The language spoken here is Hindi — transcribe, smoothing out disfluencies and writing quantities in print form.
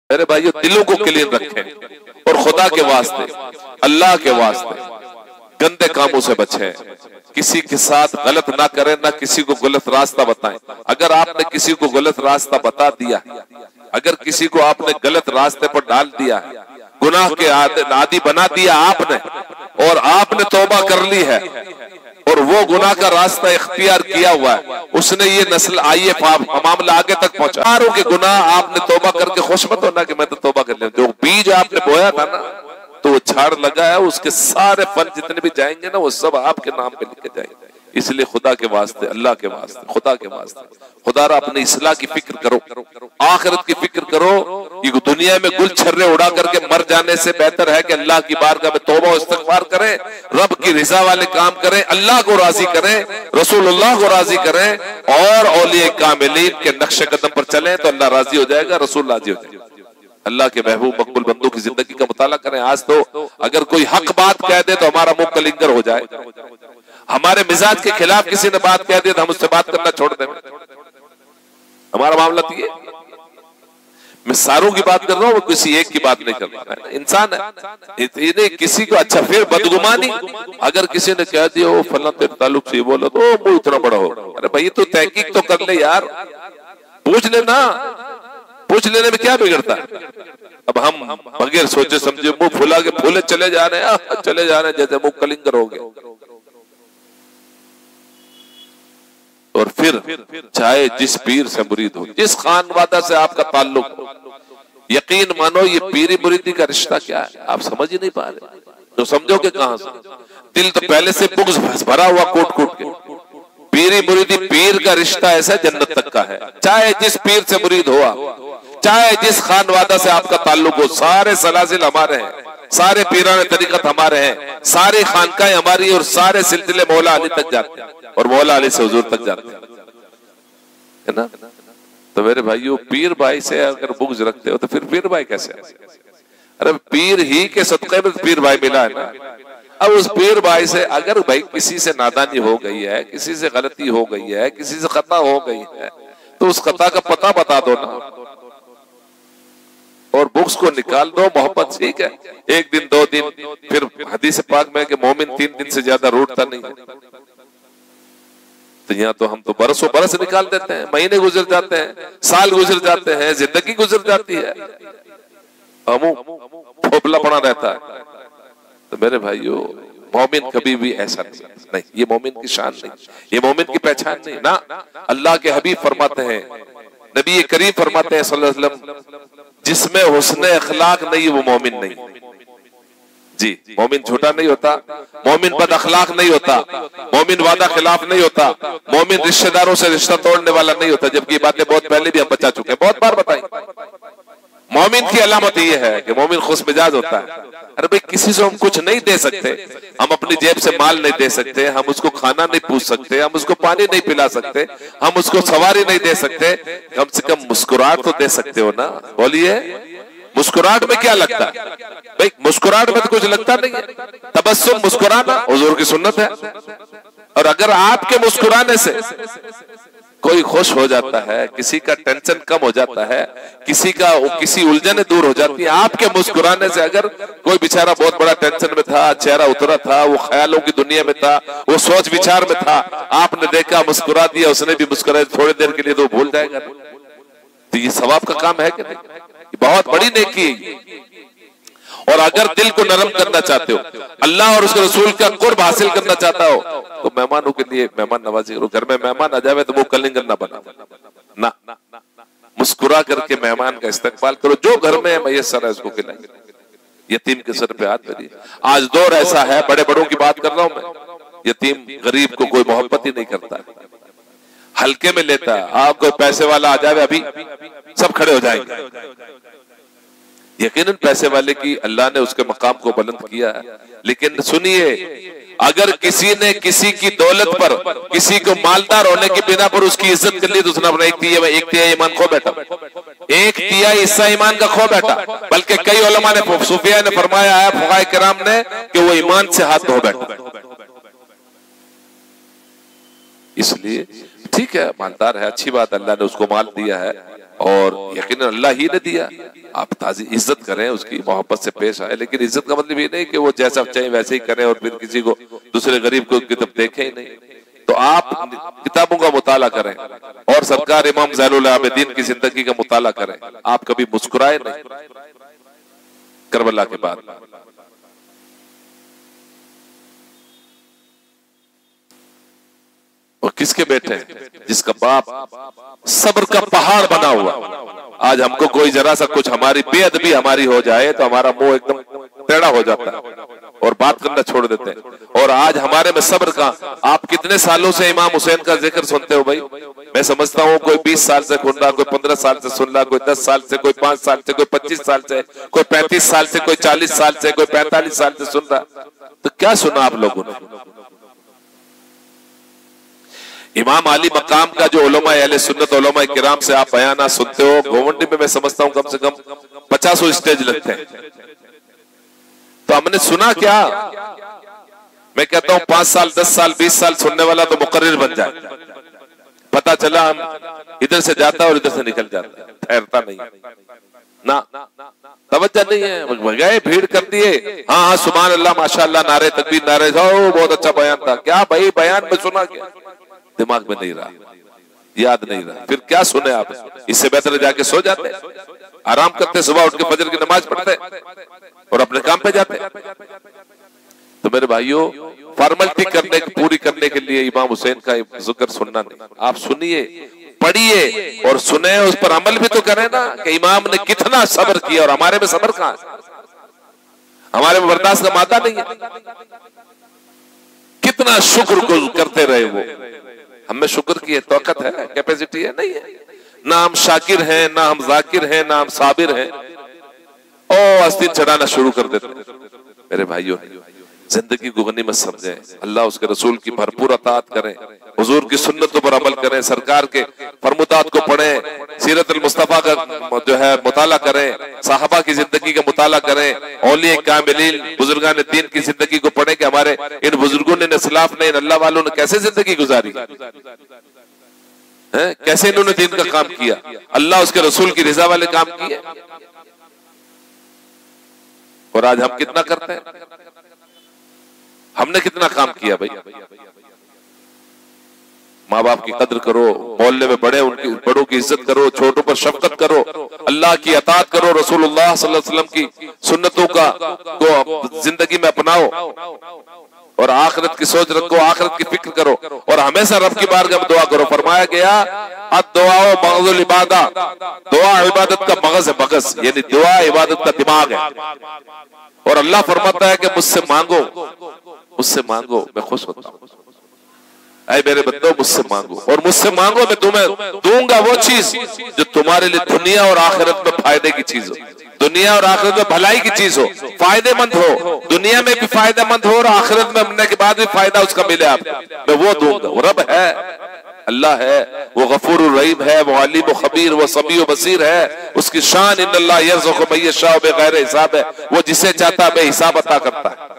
मेरे भाइयों, दिलों को क्लीन रखें और खुदा के वास्ते, अल्लाह के वास्ते गंदे कामों से बचें। किसी के साथ गलत ना करें, ना किसी को गलत रास्ता बताएं। अगर आपने किसी को गलत रास्ता बता दिया, अगर किसी को आपने गलत रास्ते पर डाल दिया, गुनाह के आदी बना दिया आपने, और आपने तौबा कर ली है और वो गुनाह का रास्ता इख्तियार किया हुआ है, उसने ये नस्ल आइए मामला आगे तक पहुंचा के गुनाह आपने तौबा करके खुश मत होना कि मैं तो तौबा कर लिया। जो बीज आपने बोया था ना, तो वो झाड़ लगा है, उसके सारे फल जितने भी जाएंगे ना, वो सब आपके नाम पे लिखे जाएंगे। इसलिए खुदा के वास्ते, अल्लाह के वास्ते, खुदा के वास्ते, खुदारा अपनी इस्लाह की फिक्र करो, आखिरत की फिक्र करो। ये दुनिया में गुल छर्रे उड़ा करके मर जाने से बेहतर है कि अल्लाह की बारगाह में तौबा और इस्तिग़फ़ार करें, रब की रिज़ा वाले काम करें, अल्लाह को राजी करें, रसूलुल्लाह को राजी करें और औलिया कामिलीन के नक्शे कदम पर चलें तो अल्लाह राजी हो जाएगा, रसूल राजी हो जाएगा। अल्लाह के महबूब मकबूल बंदों की जिंदगी का मुताला करें। आज तो अगर कोई हक बात कह दे तो हमारा मुंह कलिंगर हो जाए, हमारे मिजाज के खिलाफ किसी ने बात कह दी तो हम उससे बात करना छोड़ दें। हमारा मामला तो ये, मैं सारों की बात कर रहा हूं, किसी एक की बात नहीं कर रहा है। इंसान है, इन्हें किसी को अच्छा, फिर बदगुमानी, अगर किसी ने कह दिया वो फला तेरे ताल्लुक से बोला तो मुंह इतना बड़ा हो, अरे भाई तो तहकीक तो कर ले यार, पूछ लेना, पूछ लेने में क्या बिगड़ता है। अब हम बगैर सोचे समझे मुंह फुला के फूले चले जा रहे हैं, चले जा रहे हैं जैसे मुंह कलिंगर हो गए। और फिर चाहे जिस पीर से मुरीद हो, जिस खानवादा से आपका ताल्लुक हो, यकीन मानो ये पीरी मुरीदी का रिश्ता क्या है आप समझ ही नहीं पा रहे। तो समझोगे कहां से? दिल तो पहले से बुग़्ज़ भरा हुआ कोट कोट के। पीरी मुरीदी, पीर का रिश्ता ऐसा जन्नत तक का है। चाहे जिस पीर से मुरीद हुआ, चाहे जिस खानवादा से आपका ताल्लुक हो, सारे सलासिल हमारे हैं, सारे पीराने तरीकत हमारे हैं, सारी खानकाएं हमारी और सारे सिलसिले मौला अली तक जाते हैं और मौला अली से हुजूर तक जाते हैं, है ना। तो मेरे भाइयों, पीर भाई से अगर बुग़्ज़ रखते हो तो फिर पीर भाई कैसे? अरे पीर ही के सदक़े में पीर भाई मिला है ना। अब उस पीर भाई से अगर भाई किसी से नादानी हो गई है, किसी से गलती हो गई है, किसी से खता हो गई है, तो उस खता का पता बता दो ना और बुग़्ज़ को निकाल दो। मोहब्बत ठीक है, एक दिन दो दिन, फिर हदीस पाक में कि मोमिन 3 दिन से ज्यादा रूठता नहीं है। तो यहाँ तो हम तो बरसों बरस निकाल देते हैं, महीने गुजर जाते हैं, साल गुजर जाते हैं, जिंदगी गुजर जाती है, फोपला पड़ा रहता है। तो मेरे भाइयों, मोमिन कभी भी ऐसा नहीं, ये मोमिन की शान नहीं, ये मोमिन की पहचान नहीं ना। अल्लाह के हबीब फरमाते हैं, नबी करीम फरमाते हैं सल्लल्लाहु अलैहि वसल्लम, जिसमें हुस्न अखलाक नहीं वो मोमिन नहीं। जी, मोमिन झूठा नहीं होता, मोमिन बद अखलाक नहीं होता, मोमिन वादा खिलाफ नहीं होता, मोमिन रिश्तेदारों से रिश्ता तोड़ने वाला नहीं होता। जबकि बातें बहुत पहले भी हम बचा चुके हैं, बहुत बार बताई। मोमिन की अलामत यह है कि मोमिन खुश मिजाज होता है। अरे भाई, किसी से हम कुछ नहीं दे सकते, हम अपनी जेब से माल नहीं दे सकते, हम उसको खाना नहीं पूछ सकते, हम उसको पानी नहीं पिला सकते, हम उसको सवारी नहीं दे सकते, कम से कम मुस्कुराहट तो दे सकते हो ना। बोलिए, मुस्कुराहट में क्या लगता है भाई? मुस्कुराहट में तो कुछ लगता नहीं है। तबस्सुम, मुस्कुराना हुजूर की सुन्नत है। और अगर आपके मुस्कुराने से कोई खुश हो जाता है, किसी का टेंशन कम हो जाता है, किसी उलझने दूर हो जाती है आपके मुस्कुराने से। अगर कोई बेचारा बहुत बड़ा टेंशन में था, चेहरा उतरा था, वो ख्यालों की दुनिया में था, वो सोच विचार में था, आपने देखा मुस्कुरा दिया, उसने भी मुस्कुराया थोड़ी देर के लिए, तो भूल जाएगा। तो ये सवाब का काम है कि नहीं? बहुत बड़ी नेकी है। और अगर दिल को नरम करना चाहते हो, अल्लाह और उसके रसूल का कुर्ब हासिल करना चाहता हो, तो मेहमानों के लिए मेहमान नवाजी करो। घर में मेहमान आ जावे तो वो कलिंगर ना बना ना, मुस्कुरा करके मेहमान का इस्तकबाल करो। जो घर में मैसर है उसको खिलाइए, यतीम के सर पे हाथ धरिए। आज दौर ऐसा है, बड़े बड़ों की बात कर रहा हूं मैं, यतीम गरीब को कोई मोहब्बत ही नहीं करता, हल्के में लेता है। आप कोई पैसे वाला आ जावे अभी सब खड़े हो जाएंगे। यकीनन पैसे वाले की अल्लाह ने उसके मकाम को बुलंद किया है, लेकिन सुनिए, अगर किसी ने किसी की दौलत पर, किसी को मालदार होने की बिना पर उसकी इज्जत कर ली तो उसने अपना एक तिहाई ईमान खो बैठा, एक तिहाई हिस्सा ईमान का खो बैठा। बल्कि कई उलमा ने, सूफिया ने फरमाया है, फुक़हा किराम ने, कि वो ईमान से हाथ धो बैठा। इसलिए ठीक है, मालदार है, अच्छी बात, अल्लाह ने उसको माल दिया है और यकीनन अल्लाह ही ने दिया। आप ताजी इज्जत करें, उसकी मोहब्बत से पेश आए, लेकिन इज्जत का मतलब ये नहीं कि वो जैसा चाहे वैसे ही करें और फिर किसी को, दूसरे गरीब को की तरफ देखें ही नहीं। तो आप किताबों का मुताला करें और सरकार इमाम ज़ैनुल आबिदीन की जिंदगी का मुताला करें। आप कभी मुस्कुराए नहीं करबला के बाद। और किसके बेटे हैं? जिसका बाप सब्र का पहाड़ बना हुआ। आज हमको कोई जरा सा कुछ हमारी बेअदबी हमारी हो जाए तो हमारा मुंह एकदम टेढ़ा हो जाता है और बात करना छोड़ देते हैं। और आज हमारे में सब्र का, आप कितने सालों से इमाम हुसैन का जिक्र सुनते हो भाई? मैं समझता हूँ कोई 20 साल से सुन रहा, कोई 15 साल से सुन रहा, कोई 10 साल से, कोई 5 साल से, कोई 25 साल से, कोई 35 साल से, कोई 40 साल से, कोई 45 साल से सुन रहा। तो क्या सुना आप लोगों ने? इमाम अली मकाम का जो उलमा अहले सुन्नत उलमा किराम से आप बयाना सुनते हो, गोवंडी में मैं समझता हूं कम से कम 50 स्टेज लगते हैं। तो हमने सुना क्या? मैं कहता हूं 5 साल 10 साल 20 साल सुनने वाला तो मुकर्रिर बन जाए। पता चला हम इधर से जाता और इधर से निकल जाता, ठहरता नहीं ना, तवज्जो नहीं है, गए भीड़ कर दिए, हाँ हाँ सुभान अल्लाह माशाअल्लाह, नारे तकबीर, नारे बहुत अच्छा बयान था। क्या भाई बयान में सुना क्या? दिमाग में नहीं रहा, याद नहीं रहा, फिर क्या सुने आप? इससे बेहतर जाके सो जाते, आराम करते, सुबह उठ के फजर की नमाज पढ़ते और अपने काम पे जाते। तो मेरे भाइयों, फॉर्मेलिटी करने पूरी करने के लिए इमाम हुसैन का जिक्र सुनना नहीं, आप सुनिए, पढ़िए और सुने, उस पर अमल भी तो करें ना कि इमाम ने कितना सब्र किया। और हमारे में सब्र कहां है? हमारे में बर्दाश्त का मादा नहीं है। कितना शुक्र को करते रहे वो, हमें शुक्र की तौकत है, कैपेसिटी है? नहीं है। ना हम शाकिर हैं, ना हम जाकिर हैं, ना हम साबिर हैं, ओ अस्तीन चढ़ाना शुरू कर देते। मेरे भाइयों, जिंदगी को गनीमत समझें, अल्लाह उसके रसूल की भरपूर अताअत करें, हुजूर की सुन्नतों पर अमल करें, सरकार के फरमुतात को पढ़ें, सीरत अल मुस्तफा का जो है मुताला करें, साहबा की जिंदगी का मुताला करें, औलिया कामिलीन बुजुर्गान दीन की जिंदगी को पढ़ें कि हमारे इन बुजुर्गों ने, इस्लाफ ने, इन अल्लाह वालों ने कैसे जिंदगी गुजारी है, कैसे इन्होंने दीन का काम किया, अल्लाह उसके रसूल की रिजा वाले काम किए। और आज हम कितना करते हैं? हमने कितना काम किया भाई? माँ बाप की कद्र करो, मोहल्ले में बड़े उनकी बड़ों की इज्जत करो, छोटों पर शफकत करो, अल्लाह की अताअत करो, रसूलुल्लाह सल्लल्लाहु अलैहि वसल्लम की सुन्नतों को जिंदगी में अपनाओ और आखिरत की सोच रखो, आखिरत की फिक्र करो और हमेशा रब की बारगाह में दुआ करो। फरमाया गया दुआ मगज़ुल इबादा, दुआ इबादत का मगज है, मगज यानी दुआ इबादत का दिमाग है। और अल्लाह फरमाता है कि मुझसे मांगो, मुझसे मांगो, मैं खुश होता हूं। ऐ मेरे बंदो, मुझसे मांगो और मुझसे मांगो, मैं तुम्हें दूंगा वो चीज जो तुम्हारे लिए दुनिया और आखिरत में फायदे की चीज हो, दुनिया और आखिरत में भलाई की चीज हो, फायदेमंद हो, दुनिया में भी फायदेमंद हो और आखिरत में मरने के बाद भी फायदा उसका मिले आपको, मैं वो दूंगा। वो रब है, अल्लाह है, वो गफूर रहीम है, वो अलीम खबीर, वो समीउ बसीर है। उसकी शान इन्नल्लाह यर्ज़ुक़ु मन यशाअ बिग़ैरि हिसाब है, वो जिसे चाहता है बेहिसाब अता करता है।